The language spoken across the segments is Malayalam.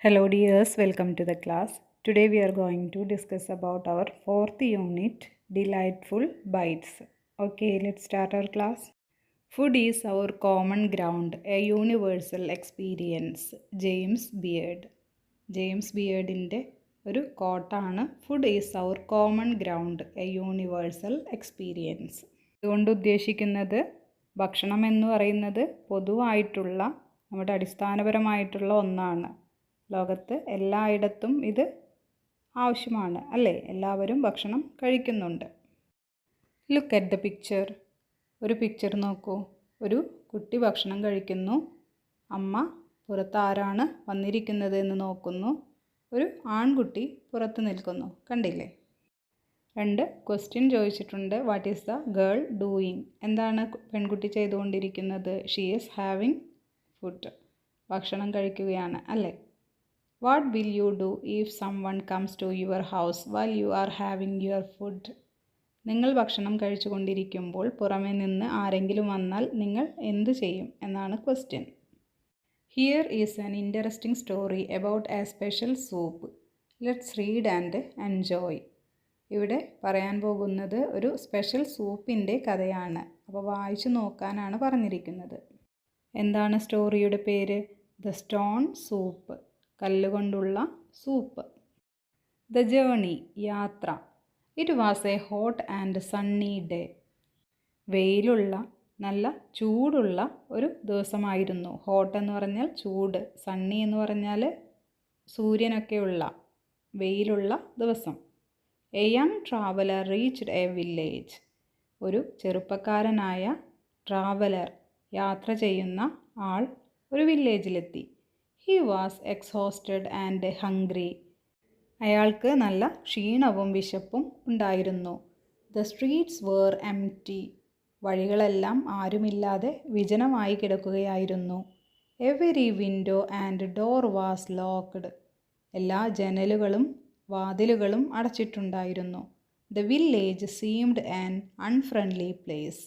Hello dears, welcome to the class. Today we are going to discuss about our fourth unit, Delightful Bites. Okay, let's start our class. Food is our common ground, a universal experience. James ബിയേർഡിൻ്റെ ഒരു കോട്ടാണ് food is our common ground a universal experience. ഇതുകൊണ്ട് ഉദ്ദേശിക്കുന്നത് ഭക്ഷണം എന്ന് പറയുന്നത് പൊതുവായിട്ടുള്ള നമ്മുടെ അടിസ്ഥാനപരമായിട്ടുള്ള ഒന്നാണ്. ലോകത്ത് എല്ലായിടത്തും ഇത് ആവശ്യമാണ് അല്ലേ? എല്ലാവരും ഭക്ഷണം കഴിക്കുന്നുണ്ട്. Look at the picture. ഒരു പിക്ചർ നോക്കൂ. ഒരു കുട്ടി ഭക്ഷണം കഴിക്കുന്നു. അമ്മ പുറത്ത് ആരാണ് വന്നിരിക്കുന്നത് എന്ന് നോക്കുന്നു. ഒരു ആൺകുട്ടി പുറത്ത് നിൽക്കുന്നു. കണ്ടില്ലേ? 2 ക്വസ്റ്റ്യൻ ചോദിച്ചിട്ടുണ്ട്. What is the girl doing? എന്താണ് പെൺകുട്ടി ചെയ്തുകൊണ്ടിരിക്കുന്നത്? She is having food. ഭക്ഷണം കഴിക്കുകയാണ് അല്ലേ? What will you do if someone comes to your house while you are having your food? നിങ്ങൾ ഭക്ഷണം കഴിച്ചുകൊണ്ടിരിക്കുമ്പോൾ പുറമേ നിന്ന് ആരെങ്കിലും വന്നാൽ നിങ്ങൾ എന്ത് ചെയ്യും എന്നാണ് question. Here is an interesting story about a special soup. Let's read and enjoy. ഇവിടെ പറയാൻ പോകുന്നത് ഒരു സ്പെഷ്യൽ സൂപ്പിൻ്റെ കഥയാണ്. അപ്പോൾ വായിച്ചു നോക്കാനാണ് പറഞ്ഞിരിക്കുന്നത്. എന്താണ് സ്റ്റോറിയുടെ പേര്? The stone soup. കല്ലുകൊണ്ടുള്ള സൂപ്പ്. ദ ജേണി, യാത്ര. It was a hot and sunny day. വെയിലുള്ള നല്ല ചൂടുള്ള ഒരു ദിവസമായിരുന്നു. ഹോട്ട് എന്ന് പറഞ്ഞാൽ ചൂട്, സണ്ണി എന്ന് പറഞ്ഞാൽ സൂര്യനൊക്കെയുള്ള വെയിലുള്ള ദിവസം. A young traveller reached A village. ഒരു ചെറുപ്പക്കാരനായ ട്രാവലർ, യാത്ര ചെയ്യുന്ന ആൾ ഒരു വില്ലേജിലെത്തി. He was exhausted and hungry. അയാൾക്ക് നല്ല ക്ഷീണവും വിശപ്പും ഉണ്ടായിരുന്നു. The streets were empty. വഴികളെല്ലാം ആരുമില്ലാതെ വിജനമായി കിടക്കുകയായിരുന്നു. Every window and door was locked. എല്ലാ ജനലുകളും വാതിലുകളും അടച്ചിട്ടുണ്ടായിരുന്നു. The village seemed an unfriendly place.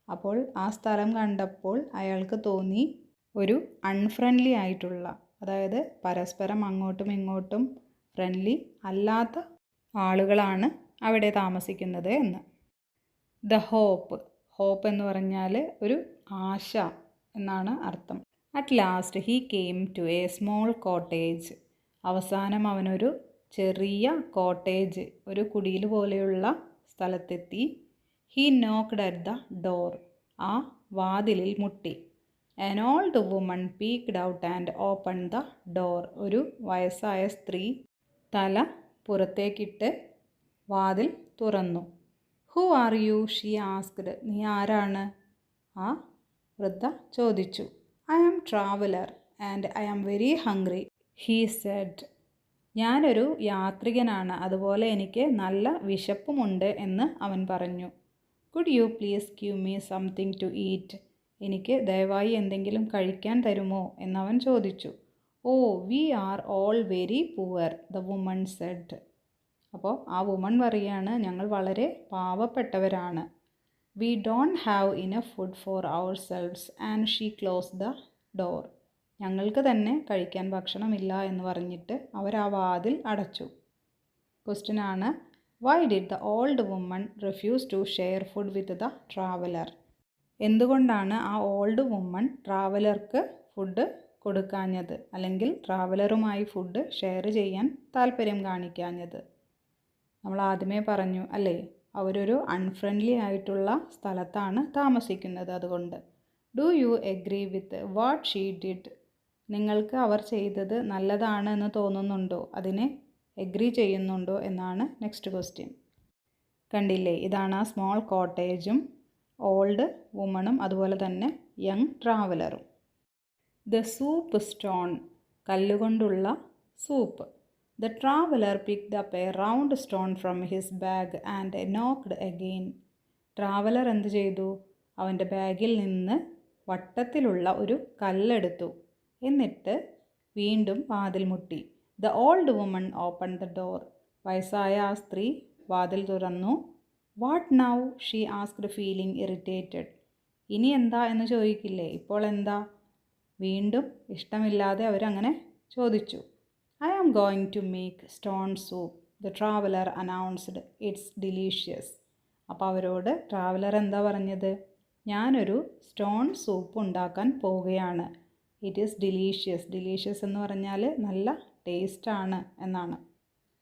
അപ്പോൾ ആ സ്ഥലം കണ്ടപ്പോൾ അയാൾക്ക് തോന്നി ഒരു അൺഫ്രണ്ട്ലി ആയിട്ടുള്ള, അതായത് പരസ്പരം അങ്ങോട്ടും ഇങ്ങോട്ടും ഫ്രണ്ട്ലി അല്ലാത്ത ആളുകളാണ് അവിടെ താമസിക്കുന്നത് എന്ന്. The hope. ഹോപ്പ് എന്ന് പറഞ്ഞാൽ ഒരു ആശ എന്നാണ് അർത്ഥം. At last he came to a small cottage. അവസാനം അവനൊരു ചെറിയ കോട്ടേജ്, ഒരു കുടിൽ പോലെയുള്ള സ്ഥലത്തെത്തി. He knocked at the door. ആ വാതിലിൽ മുട്ടി. An old woman peeked out and opened the door. ഒരു വയസ്സായ സ്ത്രീ തല പുറത്തേക്കിട്ട് വാതിൽ തുറന്നു. Who are you? she asked. നീ ആരാണ്? ആ വൃദ്ധ ചോദിച്ചു. I am traveler and I am very hungry, he said. ഞാനൊരു യാത്രികനാണ്, അതുപോലെ എനിക്ക് നല്ല വിശപ്പുമുണ്ട് എന്ന് അവൻ പറഞ്ഞു. Could you please give me something to eat? എനിക്ക് ദയവായി എന്തെങ്കിലും കഴിക്കാൻ തരുമോ എന്നവൻ ചോദിച്ചു. Oh we are all very poor, the woman said. അപ്പോൾ ആ വുമൺ പറയാണ്, ഞങ്ങൾ വളരെ പാവപ്പെട്ടവരാണ്. We don't have enough food for ourselves and she close the door. ഞങ്ങൾക്ക് തന്നെ കഴിക്കാൻ ഭക്ഷണമില്ല എന്ന് പറഞ്ഞിട്ട് അവർ ആ വാതിൽ അടച്ചു. ക്വസ്റ്റ്യൻ ആണ്, why did the old woman refuse to share food with the traveller? എന്തുകൊണ്ടാണ് ആ ഓൾഡ് വുമൺ ട്രാവലർക്ക് ഫുഡ് കൊടുക്കാഞ്ഞത്, അല്ലെങ്കിൽ ട്രാവലറുമായി ഫുഡ് ഷെയർ ചെയ്യാൻ താല്പര്യം കാണിക്കാഞ്ഞത്? നമ്മൾ ആദ്യമേ പറഞ്ഞു അല്ലേ, അവരൊരു അൺഫ്രണ്ട്ലി ആയിട്ടുള്ള സ്ഥലത്താണ് താമസിക്കുന്നത്. അതുകൊണ്ട് do you agree with what she did? നിങ്ങൾക്ക് അവർ ചെയ്തത് നല്ലതാണ് എന്ന് തോന്നുന്നുണ്ടോ? അതിനെ എഗ്രി ചെയ്യുന്നുണ്ടോ എന്നാണ് നെക്സ്റ്റ് ക്വസ്റ്റ്യൻ. കണ്ടില്ലേ, ഇതാണ് ആ സ്മോൾ കോട്ടേജും ഓൾഡ് വുമണും അതുപോലെ തന്നെ യങ് ട്രാവലറും. The soup stone. കല്ലുകൊണ്ടുള്ള soup. The traveller picked up a round stone from his bag and knocked again. Traveller എന്ത് ചെയ്തു? അവൻ്റെ ബാഗിൽ നിന്ന് വട്ടത്തിലുള്ള ഒരു കല്ലെടുത്തു. എന്നിട്ട് വീണ്ടും വാതിൽ മുട്ടി. The old woman open the door. വയസ്സായ ആ സ്ത്രീ വാതിൽ തുറന്നു. What now? She asked feeling irritated. ഇനി എന്താ എന്ന് ചോദിക്കില്ലേ, ഇപ്പോൾ എന്താ? വീണ്ടും ഇഷ്ടമില്ലാതെ അവരങ്ങനെ ചോദിച്ചു. am going to make stone soup. The traveler announced. It's delicious. അപ്പോൾ അവരോട് ട്രാവലർ എന്താ പറഞ്ഞത്? ഞാനൊരു സ്റ്റോൺ സൂപ്പ് ഉണ്ടാക്കാൻ പോവുകയാണ്. It is delicious. ഡിലീഷ്യസ് എന്ന് പറഞ്ഞാൽ നല്ല ടേസ്റ്റാണ് എന്നാണ്.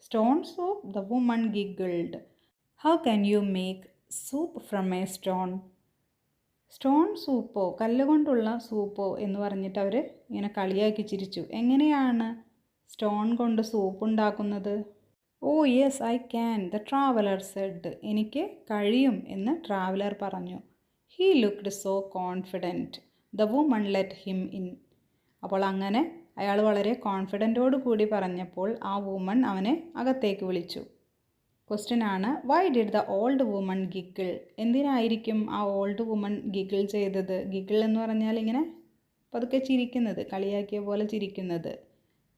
Stone soup, the woman giggled. How can you make soup from a stone? Stone സൂപ്പോ, കല്ലുകൊണ്ടുള്ള സൂപ്പോ എന്ന് പറഞ്ഞിട്ട് അവർ ഇങ്ങനെ കളിയാക്കി ചിരിച്ചു. എങ്ങനെയാണ് സ്റ്റോൺ കൊണ്ട് സൂപ്പ് ഉണ്ടാക്കുന്നത്? Oh yes I can, the traveller said. എനിക്ക് കഴിയും എന്ന് ട്രാവലർ പറഞ്ഞു. He looked so confident. The woman let him in. അപ്പോൾ അങ്ങനെ അയാൾ വളരെ കോൺഫിഡൻറ്റോട് കൂടി പറഞ്ഞപ്പോൾ ആ വുമൺ അവനെ അകത്തേക്ക് വിളിച്ചു. ക്വസ്റ്റ്യൻ ആണ്, why did the old woman giggle? എന്തിനായിരിക്കും ആ ഓൾഡ് വുമൺ ഗിഗിൾ ചെയ്തത്? ഗിഗിൾ എന്ന് പറഞ്ഞാൽ ഇങ്ങനെ പതുക്കെ ചിരിക്കുന്നത്, കളിയാക്കിയ പോലെ ചിരിക്കുന്നത്.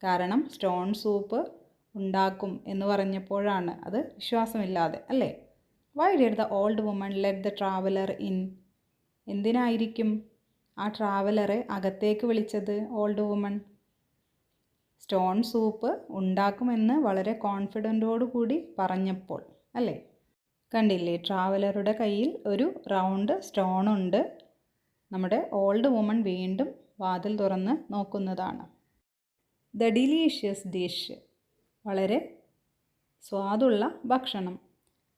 കാരണം സ്റ്റോൺ സൂപ്പ് ഉണ്ടാക്കും എന്ന് പറഞ്ഞപ്പോഴാണ്. അത് വിശ്വാസമില്ലാതെ അല്ലേ? Y did the old woman let the traveller in? എന്തിനായിരിക്കും ആ ട്രാവലറെ അകത്തേക്ക് വിളിച്ചത് ഓൾഡ് വുമൺ? സ്റ്റോൺ സൂപ്പ് ഉണ്ടാക്കുമെന്ന് വളരെ കോൺഫിഡൻറ്റോടു കൂടി പറഞ്ഞപ്പോൾ അല്ലേ? കണ്ടില്ലേ, ട്രാവലറുടെ കയ്യിൽ ഒരു റൗണ്ട് സ്റ്റോൺ ഉണ്ട്. നമ്മുടെ ഓൾഡ് വുമൺ വീണ്ടും വാതിൽ തുറന്ന് നോക്കുന്നതാണ്. ദ ഡിലീഷ്യസ് ഡിഷ്, വളരെ സ്വാദുള്ള ഭക്ഷണം.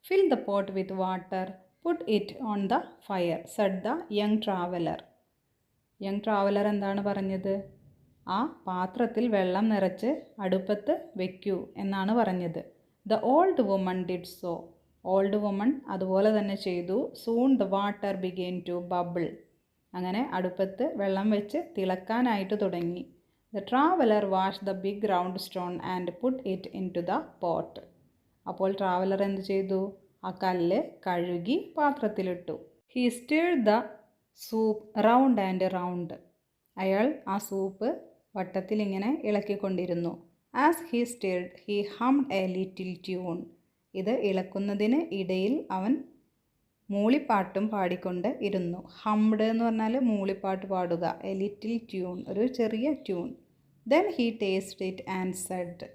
Fill the pot with water, put it on the fire, said the young traveller. Young traveller എന്താണ് പറഞ്ഞത്? ആ പാത്രത്തിൽ വെള്ളം നിറച്ച് അടുപ്പത്ത് വെക്കൂ എന്നാണ് പറഞ്ഞത്. The old woman did so. Old woman അതുപോലെ തന്നെ ചെയ്തു. Soon the water began to bubble. അങ്ങനെ അടുപ്പത്ത് വെള്ളം വെച്ച് തിളക്കാനായിട്ട് തുടങ്ങി. The traveller wash the big round stone and put it in to the pot. അപ്പോൾ ട്രാവലർ എന്ത് ചെയ്തു? ആ കല്ല് കഴുകി പാത്രത്തിലിട്ടു. He stirred the soup round and round. അയാൾ ആ സൂപ്പ് വട്ടത്തിൽ ഇങ്ങനെ ഇളക്കിക്കൊണ്ടിരുന്നു. As he stirred he hummed a little tune. ഇത് ഇളക്കുന്നതിന് ഇടയിൽ അവൻ മൂളിപ്പാട്ടും പാടിക്കൊണ്ട് ഇരുന്നു. ഹംഡ് എന്ന് പറഞ്ഞാൽ മൂളിപ്പാട്ട് പാടുക. എ ലിറ്റിൽ ട്യൂൺ, ഒരു ചെറിയ tune. Then he taste it and said.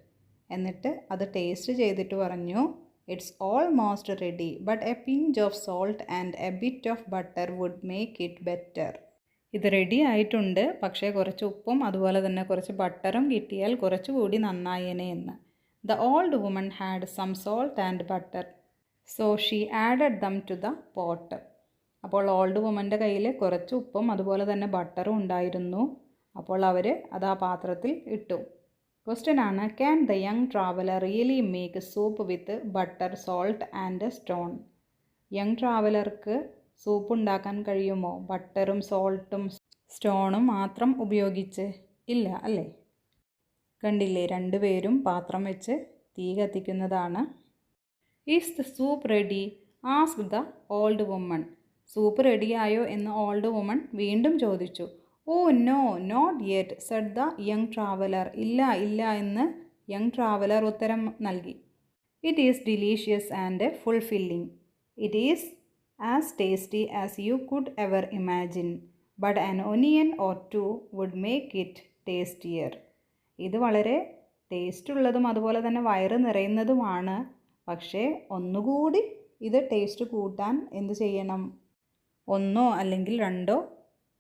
എന്നിട്ട് അത് ടേസ്റ്റ് ചെയ്തിട്ട് പറഞ്ഞു, it's almost ready, but a pinch of salt and a bit of butter would make it better. ഇത് റെഡി ആയിട്ടുണ്ട്, പക്ഷേ കുറച്ച് ഉപ്പും അതുപോലെ തന്നെ കുറച്ച് ബട്ടറും കിട്ടിയാൽ കുറച്ചുകൂടി നന്നായേനെ എന്ന്. The old woman had some salt and butter, so she added them to the pot. അപ്പോൾ ഓൾഡ് വുമൻ്റെ കയ്യിൽ കുറച്ച് ഉപ്പും അതുപോലെ തന്നെ ബട്ടറും ഉണ്ടായിരുന്നു. അപ്പോൾ അവർ അത് ആ പാത്രത്തിൽ ഇട്ടു. ക്വസ്റ്റ്യൻ ആണ്, can the young traveller really make soup with butter, salt and stone? Young ട്രാവലർക്ക് സൂപ്പ് ഉണ്ടാക്കാൻ കഴിയുമോ ബട്ടറും സോൾട്ടും സ്റ്റോണും മാത്രം ഉപയോഗിച്ച്? ഇല്ല അല്ലേ? കണ്ടില്ലേ, രണ്ടുപേരും പാത്രം വെച്ച് തീ കത്തിക്കുന്നതാണ്. Is the soup ready? Ask the old woman. Soup റെഡിയായോ എന്ന് ഓൾഡ് വുമൺ വീണ്ടും ചോദിച്ചു. Oh no, not yet, said the young traveller. ഇല്ല ഇല്ല എന്ന് യങ് ട്രാവലർ ഉത്തരം നൽകി. It is delicious and fulfilling. It is as tasty as you could ever imagine, but an onion or two would make it tastier. ഇത് വളരെ ടേസ്റ്റ് ഉള്ളതും അതുപോലെ തന്നെ വയറ് നിറയുന്നതുമാണ്. പക്ഷേ ഒന്നുകൂടി ഇത് ടേസ്റ്റ് കൂട്ടാൻ എന്ത് ചെയ്യണം? ഒന്നോ അല്ലെങ്കിൽ രണ്ടോ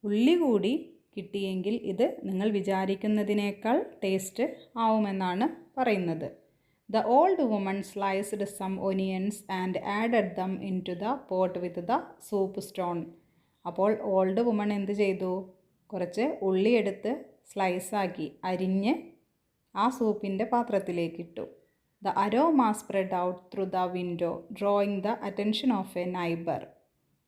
ഉള്ളി കൂടി കിട്ടിയെങ്കിൽ ഇത് നിങ്ങൾ വിചാരിക്കുന്നതിനേക്കാൾ ടേസ്റ്റ് ആവുമെന്നാണ് പറയുന്നത്. The old woman sliced some onions and added them into the pot with the soup stone. അപ്പോൾ ഓൾഡ് വുമൺ എന്ത് ചെയ്തു? കുറച്ച് ഉള്ളി എടുത്ത് സ്ലൈസാക്കി അരിഞ്ഞ് ആ സൂപ്പിൻ്റെ പാത്രത്തിലേക്ക് ഇട്ടു. The aroma spread out through the window, drawing the attention of a neighbor.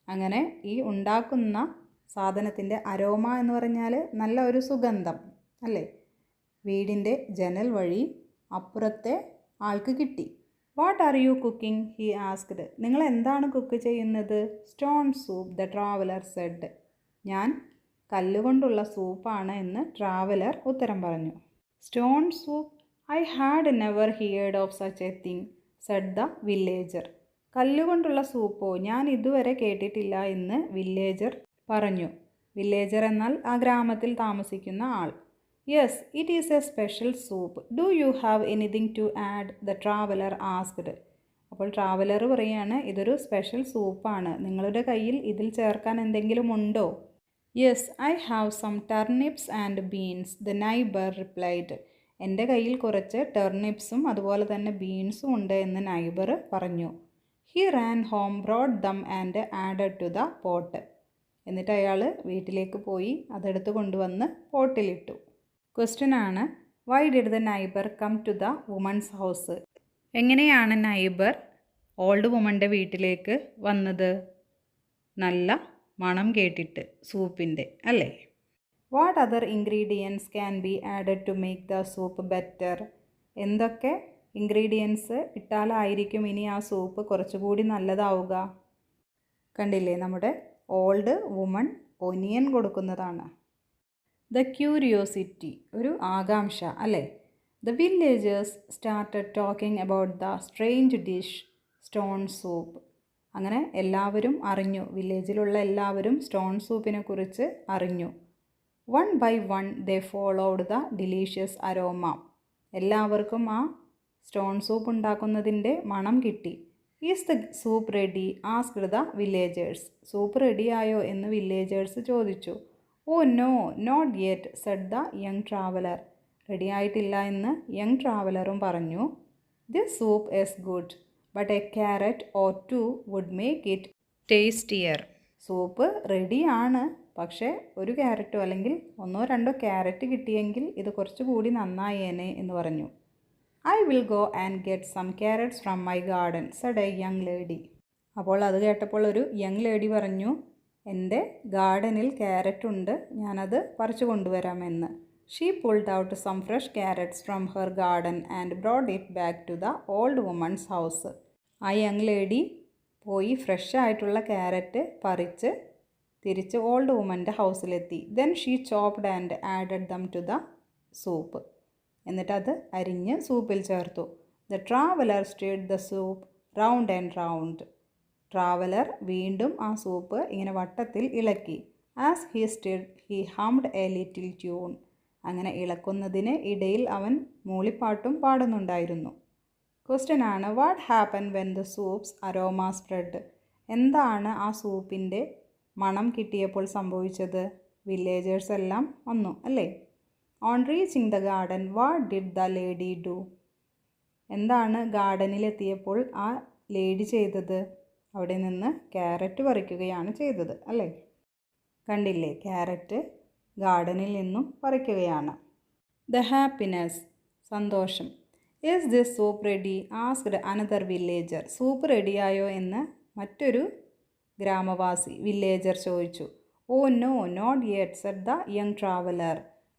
അങ്ങനെ ഈ ഉണ്ടാക്കുന്ന സാധനത്തിൻ്റെ അരോമ എന്ന് പറഞ്ഞാൽ നല്ല ഒരു സുഗന്ധം അല്ലേ? വീടിൻ്റെ ജനൽ വഴി അപ്പുറത്തെ ആൾക്ക് കിട്ടി. What are you cooking? He asked. നിങ്ങൾ എന്താണ് കുക്ക് ചെയ്യുന്നത്? Stone soup, the traveller said. ഞാൻ കല്ലുകൊണ്ടുള്ള സൂപ്പാണ് എന്ന് ട്രാവലർ ഉത്തരം പറഞ്ഞു. Stone soup? I had never heard of such a thing, said the villager. കല്ലുകൊണ്ടുള്ള സൂപ്പോ? ഞാൻ ഇതുവരെ കേട്ടിട്ടില്ല എന്ന് വില്ലേജർ പറഞ്ഞു. വില്ലേജർ എന്നാൽ ആ ഗ്രാമത്തിൽ താമസിക്കുന്ന ആൾ. Yes it is a special soup. Do you have anything to add? The traveller asked. അപ്പോൾ ട്രാവലർ പറയാണ് ഇതൊരു സ്പെഷ്യൽ സൂപ്പാണ്, നിങ്ങളുടെ കയ്യിൽ ഇതിൽ ചേർക്കാൻ എന്തെങ്കിലും ഉണ്ടോ? Yes I have some turnips and beans, the neighbour replied. എൻ്റെ കയ്യിൽ കുറച്ച് ടെർണിപ്സും അതുപോലെ തന്നെ ബീൻസും ഉണ്ട് എന്ന് നൈബർ പറഞ്ഞു. He ran home brought them and added to the pot. എന്നിട്ട് അയാൾ വീട്ടിലേക്ക് പോയി അതെടുത്ത് കൊണ്ടുവന്ന് പോട്ടിലിട്ടു. ക്വസ്റ്റ്യൻ ആണ്, why did the neighbour come to the woman's house? എങ്ങനെയാണ് നൈബർ ഓൾഡ് വുമൻ്റെ വീട്ടിലേക്ക് വന്നത്? നല്ല മണം കേട്ടിട്ട് സൂപ്പിൻ്റെ അല്ലേ? What other ingredients can be added to make the soup better? എന്തൊക്കെ ഇൻഗ്രീഡിയൻസ് ഇട്ടാലായിരിക്കും ഇനി ആ സൂപ്പ് കുറച്ചുകൂടി നല്ലതാവുക? കണ്ടില്ലേ, നമ്മുടെ ഓൾഡ് വുമൺ ഒനിയൻ കൊടുക്കുന്നതാണ്. ദ ക്യൂരിയോസിറ്റി, ഒരു ആകാംക്ഷ അല്ലേ? The villagers started talking about the strange dish stone soup. അങ്ങനെ എല്ലാവരും അറിഞ്ഞു, വില്ലേജിലുള്ള എല്ലാവരും സ്റ്റോൺ സൂപ്പിനെ കുറിച്ച് അറിഞ്ഞു. One by one they followed the delicious aroma. എല്ലാവർക്കും ആ സ്റ്റോൺ സൂപ്പ് ഉണ്ടാക്കുന്നതിൻ്റെ മണം കിട്ടി. Is the soup ready asked the villagers. Soup റെഡിയായോ എന്ന് വില്ലേജേഴ്സ് ചോദിച്ചു. Oh no not yet said the young traveller. റെഡിയായിട്ടില്ല എന്ന് യങ് ട്രാവലറും പറഞ്ഞു. This soup is good but a carrot or to would make it tastier. Soup റെഡിയാണ്, പക്ഷേ ഒരു ക്യാരറ്റോ അല്ലെങ്കിൽ ഒന്നോ രണ്ടോ ക്യാരറ്റ് കിട്ടിയെങ്കിൽ ഇത് കുറച്ചുകൂടി നന്നായേനെ എന്ന് പറഞ്ഞു. I will go and get some carrots from my garden said a young lady. അപ്പോൾ അത് കേട്ടപ്പോൾ ഒരു യങ് ലേഡി പറഞ്ഞു, എൻ്റെ ഗാർഡനിൽ ക്യാരറ്റ് ഉണ്ട്, ഞാനത് പറിച്ചു കൊണ്ടുവരാമെന്ന്. She pulled out some fresh carrots from her garden and brought it back to the old woman's house. ആ യങ് ലേഡി പോയി ഫ്രഷ് ആയിട്ടുള്ള ക്യാരറ്റ് പറിച്ച് തിരിച്ച് ഓൾഡ് വുമൻ്റെ ഹൗസിലെത്തി. Then she chopped and added them to the soup. എന്നിട്ടത് അരിഞ്ഞ് സൂപ്പിൽ ചേർത്തു. The traveller stirred the soup round and round. Traveller വീണ്ടും ആ സൂപ്പ് ഇങ്ങനെ വട്ടത്തിൽ ഇളക്കി. As he stirred he hummed a little tune. അങ്ങനെ ഇളക്കുന്നതിന് ഇടയിൽ അവൻ മൂളിപ്പാട്ടും പാടുന്നുണ്ടായിരുന്നു. ക്വസ്റ്റ്യൻ ആണ്, what happen when the സൂപ്സ് aroma spread? എന്താണ് ആ സൂപ്പിൻ്റെ മണം കിട്ടിയപ്പോൾ സംഭവിച്ചത്? വില്ലേജേഴ്സ് എല്ലാം വന്നു അല്ലേ? On reaching the garden what did the lady do? എന്താണ് ഗാർഡനിലെത്തിയപ്പോൾ ആ ലേഡി ചെയ്തത്? അവിടെ നിന്ന് ക്യാരറ്റ് പറിക്കുകയാണ് ചെയ്തത് അല്ലേ? കണ്ടില്ലേ, ക്യാരറ്റ് ഗാർഡനിൽ നിന്നും പറിക്കുകയാണ്. ദ ഹാപ്പിനെസ്, സന്തോഷം. Is this soup ready asked another villager. Soup റെഡിയായോ എന്ന് മറ്റൊരു ഗ്രാമവാസി വില്ലേജർ ചോദിച്ചു. Oh no not yet said the young traveller.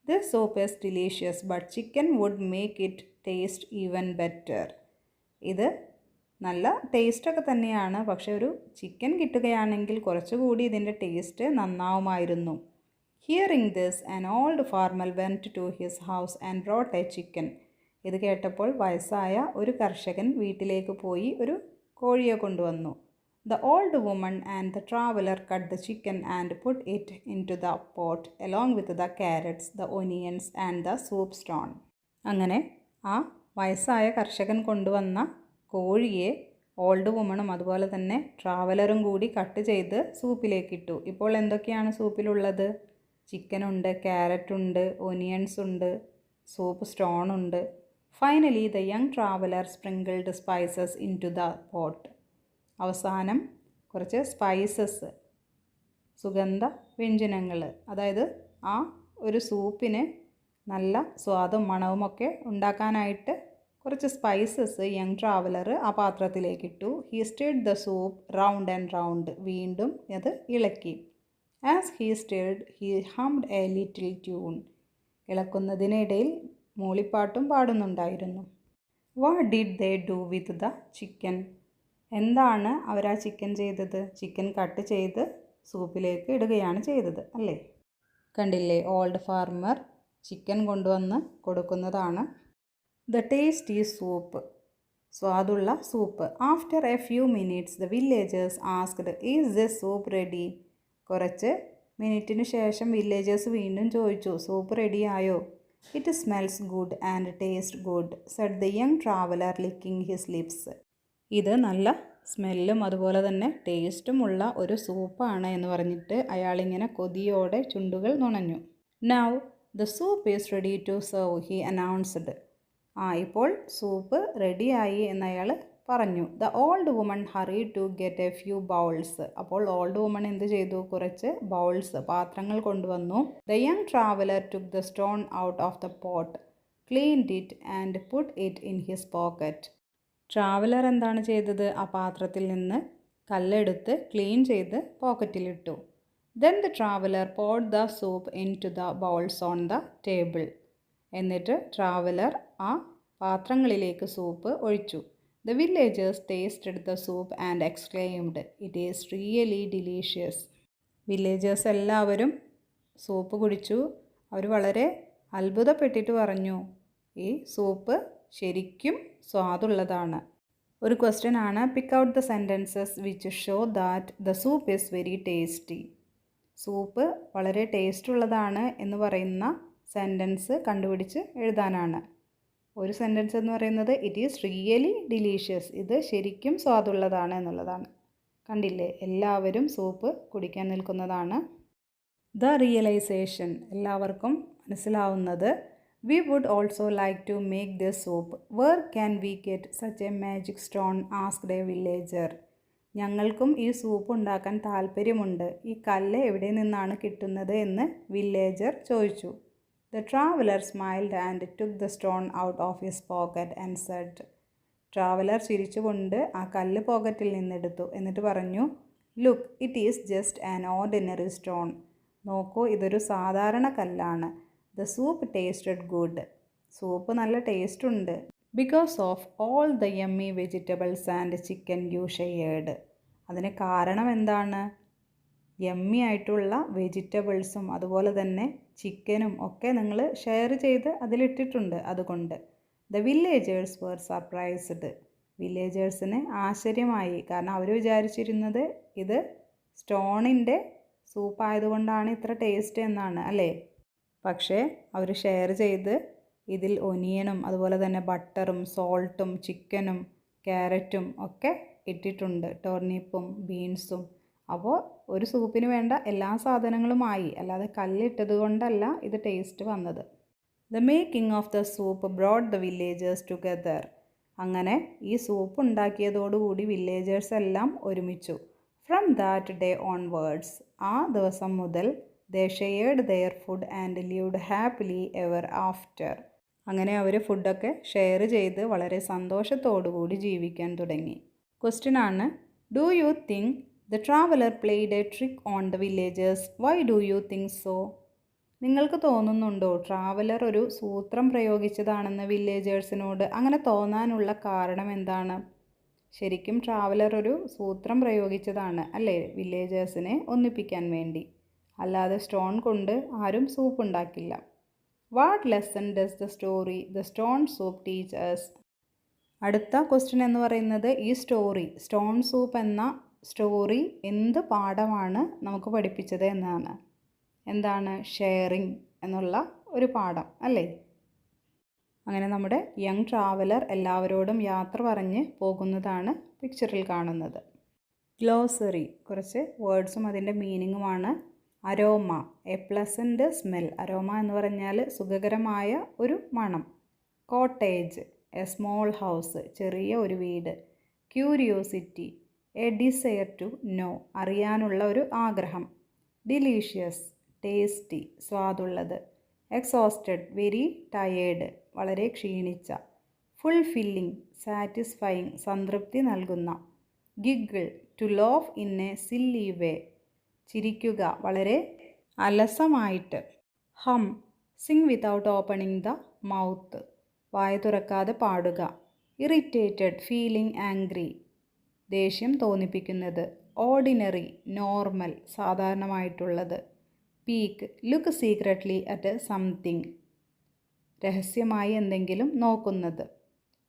This soup is delicious but chicken would make it taste even better. ഇത് നല്ല ടേസ്റ്റൊക്കെ തന്നെയാണ്, പക്ഷെ ഒരു ചിക്കൻ കിട്ടുകയാണെങ്കിൽ കുറച്ചുകൂടി ഇതിൻ്റെ ടേസ്റ്റ് നന്നാവുമായിരുന്നു. Hearing this an old farmer went to his house and brought a chicken. ഇത് കേട്ടപ്പോൾ വയസ്സായ ഒരു കർഷകൻ വീട്ടിലേക്ക് പോയി ഒരു കോഴിയെ കൊണ്ടുവന്നു. The old woman and the traveler cut the chicken and put it into the pot along with the carrots, the onions and the soup stone. അങ്ങനെ ആ വയസ്സായ കർഷകൻ കൊണ്ടുവന്ന കോഴിയെ ഓൾഡ് വുമണും അതുപോലെ തന്നെ ട്രാവലറും കൂടി കട്ട് ചെയ്ത് സൂപ്പിലേക്കിട്ടു. ഇപ്പോൾ എന്തൊക്കെയാണ് സൂപ്പിലുള്ളത്? ചിക്കനുണ്ട്, ക്യാരറ്റുണ്ട്, ഒനിയൻസ് ഉണ്ട്, സൂപ്പ് സ്റ്റോൺ ഉണ്ട്. Finally the young traveller sprinkled spices in to the pot. അവസാനം കുറച്ച് സ്പൈസസ്, സുഗന്ധ വ്യഞ്ജനങ്ങൾ, അതായത് ആ ഒരു സൂപ്പിന് നല്ല സ്വാദും മണവുമൊക്കെ ഉണ്ടാക്കാനായിട്ട് കുറച്ച് സ്പൈസസ് യങ് ട്രാവലർ ആ പാത്രത്തിലേക്കിട്ടു. He stirred the soup round and round. വീണ്ടും അത് ഇളക്കി. As he stirred he hummed a little tune. ഇളക്കുന്നതിനിടയിൽ മൂളിപ്പാട്ടും പാടുന്നുണ്ടായിരുന്നു. What did they do with the chicken? എന്താണ് അവർ ആ ചിക്കൻ ചെയ്തത്? ചിക്കൻ കട്ട് ചെയ്ത് സൂപ്പിലേക്ക് ഇടുകയാണ് ചെയ്തത് അല്ലേ? കണ്ടില്ലേ, ഓൾഡ് ഫാർമർ ചിക്കൻ കൊണ്ടുവന്ന് കൊടുക്കുന്നതാണ്. ദ ടേസ്റ്റി സൂപ്പ്, സ്വാദുള്ള സൂപ്പ്. After a few minutes the villagers asked is this soup ready? കുറച്ച് മിനിറ്റിന് ശേഷം വില്ലേജേഴ്സ് വീണ്ടും ചോദിച്ചു, സൂപ്പ് റെഡിയായോ? It smells good and tastes good, said the young traveler, licking his lips. ഇത് നല്ല സ്മെല്ലും അതുപോലെ തന്നെ ടേസ്റ്റുമുള്ള ഒരു സൂപ്പാണ് എന്ന് പറഞ്ഞിട്ട് അയാളിങ്ങനെ കൊതിയോടെ ചുണ്ടുകൾ നുണഞ്ഞു. Now the soup is ready to serve, he announced. ഇപ്പോൾ സൂപ്പ് റെഡിയായി എന്നയാൾ പറഞ്ഞു. The old woman hurried to get a few bowls. അപ്പോൾ ഓൾഡ് വുമൺ എന്ത് ചെയ്തു? കുറച്ച് ബൗൾസ്, പാത്രങ്ങൾ കൊണ്ടുവന്നു. The young traveller took the stone out of the pot, cleaned it and put it in his pocket. Traveller എന്താണ് ചെയ്തത്? ആ പാത്രത്തിൽ നിന്ന് കല്ലെടുത്ത് ക്ലീൻ ചെയ്ത് പോക്കറ്റിലിട്ടു. Then the traveller poured the soup into the bowls on the table. എന്നിട്ട് ട്രാവലർ ആ പാത്രങ്ങളിലേക്ക് സൂപ്പ് ഒഴിച്ചു. The villagers tasted the soup and exclaimed, "It is really delicious." Villagers എല്ലാവരും സൂപ്പ് കുടിച്ചു. അവർ വളരെ അത്ഭുതപ്പെട്ടിട്ട് പറഞ്ഞു, ഈ സൂപ്പ് ശരിക്കും സ്വാദുള്ളതാണ്. ഒരു ക്വസ്റ്റ്യൻ ആണ്, pick out the sentences which show that the soup is very tasty. Soup വളരെ ടേസ്റ്റ് ഉള്ളതാണ് എന്ന് പറയുന്ന സെൻറ്റൻസ് കണ്ടുപിടിച്ച് എഴുതാനാണ്. ഒരു സെൻറ്റൻസ് എന്ന് പറയുന്നത് ഇറ്റ് ഈസ് റിയലി ഡിലീഷ്യസ്, ഇത് ശരിക്കും സ്വാദുള്ളതാണ് എന്നുള്ളതാണ്. കണ്ടില്ലേ, എല്ലാവരും സൂപ്പ് കുടിക്കാൻ നിൽക്കുന്നതാണ്. ദ റിയലൈസേഷൻ, എല്ലാവർക്കും മനസ്സിലാവുന്നത്, we would also like to make this soup, where can we get such a magic stone, asked a villager. ഞങ്ങൾക്കും ഈ സൂപ്പ് ഉണ്ടാക്കാൻ താല്പര്യമുണ്ട്, ഈ കല്ല് എവിടെ നിന്നാണ് കിട്ടുന്നത് എന്ന് വില്ലേജർ ചോദിച്ചു. The traveler smiled and took the stone out of his pocket and said. Traveller ചിരിച്ചുകൊണ്ട് ആ കല്ല് പോക്കറ്റിൽ നിന്നെടുത്തു. എന്നിട്ട് പറഞ്ഞു, look, it is just an ordinary stone. നോക്കൂ, ഇതൊരു സാധാരണ കല്ലാണ്. The soup tasted good. Soup നല്ല ടേസ്റ്റ് ഉണ്ട്. Because of all the yummy vegetables and chicken you shared. അതിന് കാരണം എന്താണ്? യമ്മി ആയിട്ടുള്ള വെജിറ്റബിൾസും അതുപോലെ തന്നെ ചിക്കനും ഒക്കെ നിങ്ങൾ ഷെയർ ചെയ്ത് അതിലിട്ടിട്ടുണ്ട്. അതുകൊണ്ട് ദ വില്ലേജേഴ്സ് വേർ സർപ്രൈസ്ഡ്. വില്ലേജേഴ്സിന് ആശ്ചര്യമായി. കാരണം അവർ വിചാരിച്ചിരുന്നത് ഇത് സ്റ്റോണിൻ്റെ സൂപ്പായതുകൊണ്ടാണ് ഇത്ര ടേസ്റ്റ് എന്നാണ്, അല്ലേ? പക്ഷേ അവർ ഷെയർ ചെയ്ത് ഇതിൽ ഒനിയനും അതുപോലെ തന്നെ ബട്ടറും സോൾട്ടും ചിക്കനും ക്യാരറ്റും ഒക്കെ ഇട്ടിട്ടുണ്ട്, ടോർണിപ്പും ബീൻസും. അപ്പോൾ ഒരു സൂപ്പിന് വേണ്ട എല്ലാ സാധനങ്ങളുമായി, അല്ലാതെ കല്ലിട്ടത് കൊണ്ടല്ല ഇത് ടേസ്റ്റ് വന്നത്. The making of the soup brought the villagers together. അങ്ങനെ ഈ സൂപ്പ് ഉണ്ടാക്കിയതോടുകൂടി വില്ലേജേഴ്സ് എല്ലാം ഒരുമിച്ചു. ഫ്രം ദാറ്റ് ഡേ ഓൺവേർഡ്സ്, ആ ദിവസം മുതൽ they shared their food and lived happily ever after. അങ്ങനെ അവർ ഫുഡൊക്കെ ഷെയർ ചെയ്ത് വളരെ സന്തോഷത്തോടുകൂടി ജീവിക്കാൻ തുടങ്ങി. ക്വസ്റ്റ്യൻ ആണ്, do you think The traveler played a trick on the villagers. Why do you think so? നിങ്ങൾക്ക് തോന്നുന്നുണ്ടോ ട്രാവലർ ഒരു സൂത്രം പ്രയോഗിച്ചതാണെന്ന് വില്ലേജേഴ്സിനോട്? അങ്ങനെ തോന്നാനുള്ള കാരണം എന്താണ്? ശരിക്കും ട്രാവലർ ഒരു സൂത്രം പ്രയോഗിച്ചതാണ്, അല്ലേ? വില്ലേജേഴ്സിനെ ഒന്നിപ്പിക്കാൻ വേണ്ടി. അല്ലാതെ സ്റ്റോൺ കൊണ്ട് ആരും സൂപ്പ് ഉണ്ടാക്കില്ല. What lesson does the story the stone soup teach us? അടുത്ത ക്വസ്റ്റ്യൻ എന്ന് പറയുന്നത്, ഈ സ്റ്റോറി, സ്റ്റോൺ സൂപ്പ് എന്ന സ്റ്റോറി എന്ത് പാഠമാണ് നമുക്ക് പഠിപ്പിച്ചത് എന്നാണ്. എന്താണ്? ഷെയറിങ് എന്നുള്ള ഒരു പാഠം, അല്ലേ? അങ്ങനെ നമ്മുടെ യങ് ട്രാവലർ എല്ലാവരോടും യാത്ര പറഞ്ഞ് പോകുന്നതാണ് പിക്ചറിൽ കാണുന്നത്. ഗ്ലോസറി, കുറച്ച് വേർഡ്സും അതിൻ്റെ മീനിങ്ങുമാണ്. Aroma, a pleasant smell. Aroma എന്ന് പറഞ്ഞാൽ സുഖകരമായ ഒരു മണം. കോട്ടേജ്, എ സ്മോൾ ഹൗസ്, ചെറിയ ഒരു വീട്. Curiosity, a desire to know, അറിയാനുള്ള ഒരു ആഗ്രഹം. ഡിലീഷ്യസ്, ടേസ്റ്റി, സ്വാദുള്ളത്. എക്സോസ്റ്റഡ്, വെരി ടയേർഡ്, വളരെ ക്ഷീണിച്ച. ഫുൾഫില്ലിംഗ്, സാറ്റിസ്ഫൈയിങ്, സംതൃപ്തി നൽകുന്ന. Giggle, to laugh in a silly way, ചിരിക്കുക വളരെ അലസമായിട്ട്. Hum, sing without opening the mouth, വായ തുറക്കാതെ പാടുക. ഇറിറ്റേറ്റഡ്, ഫീലിംഗ് ആംഗ്രി, ദേഷ്യം തോന്നിപ്പിക്കുന്നത്. ഓർഡിനറി, നോർമൽ, സാധാരണമായിട്ടുള്ളത്. Peek, look secretly at something, രഹസ്യമായി എന്തെങ്കിലും നോക്കുന്നത്.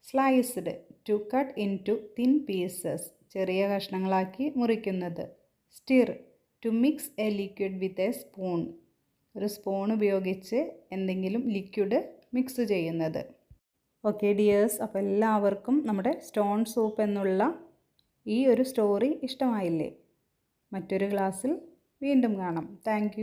Sliced, to cut into thin pieces, ചെറിയ കഷ്ണങ്ങളാക്കി മുറിക്കുന്നത്. Stir, to mix a liquid with a spoon, ഒരു സ്പൂൺ ഉപയോഗിച്ച് എന്തെങ്കിലും ലിക്വിഡ് മിക്സ് ചെയ്യുന്നത്. ഓക്കെ ഡിയേഴ്സ്, അപ്പോൾ എല്ലാവർക്കും നമ്മുടെ സ്റ്റോൺ സൂപ്പ് എന്നുള്ള ഈ ഒരു സ്റ്റോറി ഇഷ്ടമായില്ലേ? മറ്റൊരു ക്ലാസ്സിൽ വീണ്ടും കാണാം. താങ്ക്